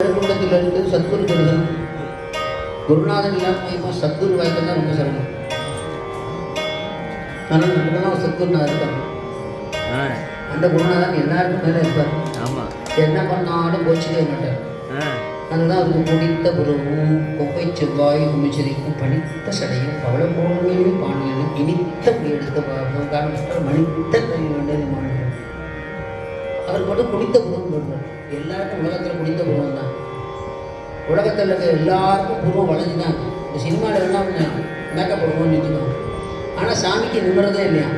குடும்பத்திலிருந்து சத்குரு பெறுதல். குருநாதன் இல்லாமல் சத்குரு வாய்ப்பு தான் ரொம்ப சிரமம். ஆனால் நமக்கெல்லாம் ஒரு சத்குருநாதன் இருக்காங்க. அந்த குருநாதன் எல்லாருக்கும் மேலே இருப்பார். ஆமாம், என்ன பண்ணாலும் போச்சுக்கவே மாட்டார். அதுதான் அதுக்கு முடித்த புறவும் கொப்பை செவ்வாய் குமிச்சரிக்கும் பணித்த சடையும் பவள போன்மையும் பாண்டியனும் இனித்த எடுத்த காரணம் மணித்த கல்வி வேண்டியது மாநிலம். அவருக்கு மட்டும் குடித்த புருவம் சொல்றார். எல்லாருக்கும் உலகத்தில் குடித்த புருவம் தான். உலகத்தில் இருக்க எல்லாருக்கும் புருவம் வளைஞ்சுதான். இந்த சினிமாவில் எல்லாம் மேக்கப் பண்ணுவோம்னு நிற்கணும். ஆனால் சாமிக்கு நிமிடதே இல்லையா.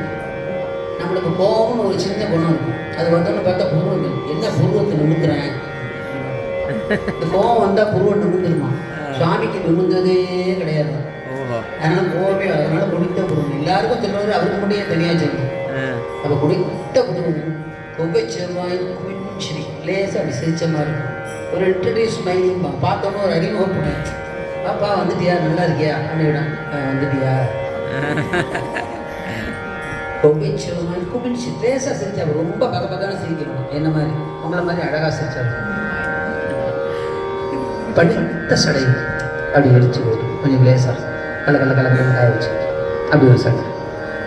நம்மளுக்கு கோபம்னு ஒரு சின்ன குணம் இருக்கும். அது வந்தோன்னு பார்த்தா புருவங்கள் என்ன புருவத்தை நிமித்துறேன். இந்த கோபம் வந்தால் புருவம் நிமிந்துருமா. சுவாமிக்கு நிமிந்ததே கிடையாது. அதனால கோபமே அதனால குடித்த புருவம் எல்லாருக்கும் சொல்லுவாரு. அவருக்கு மட்டும் தனியாக சொல்லணும். அப்போ குடித்த புருவம் கொப்பை செவ்வாய் குமிச்சரி லேசாக அப்படி சிரிச்ச மாதிரி இருக்கும். ஒரு இன்ட்ரடியூஸ் மைனிங் பார்த்தோன்னா ஒரு அறிமுகம் போட்டேன். பாப்பா வந்துட்டியா, நல்லா இருக்கியா அப்படின்னா வந்துட்டியா. கொப்பை செவ்வாய் குமிச்சு லேசாக சிரிச்சா ரொம்ப பக்கத்தான சிரிக்கணும். என்ன மாதிரி உங்களை மாதிரி அழகாக சிரிச்சா. பணித்த சடை அப்படி எரிச்சு போது கொஞ்சம் லேசாக கலக்கல காய வச்சு அப்படி ஒரு சடை.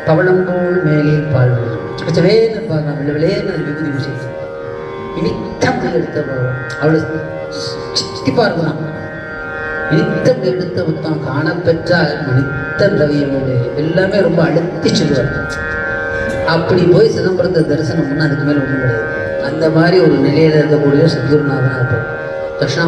பவளம்போல் மேலே பால் வேறு விளையாடு விபூதி பூசி இனித்தம் எடுத்த அவளை சித்திப்பா இருக்கலாம். இனித்தம் எடுத்த புத்தம் காணப்பெற்றால் மனித்த திரவியமோடு எல்லாமே ரொம்ப அழுத்தி சொல்லுவார். அப்படி போய் சிதம்பரத்தை தரிசனம் பண்ணால் அதுக்கு மேலே ஒன்றும் கிடையாது. அந்த மாதிரி ஒரு நிலையில் இருக்கக்கூடிய சத்குருநாதனாக இருப்பார். தட்சிணா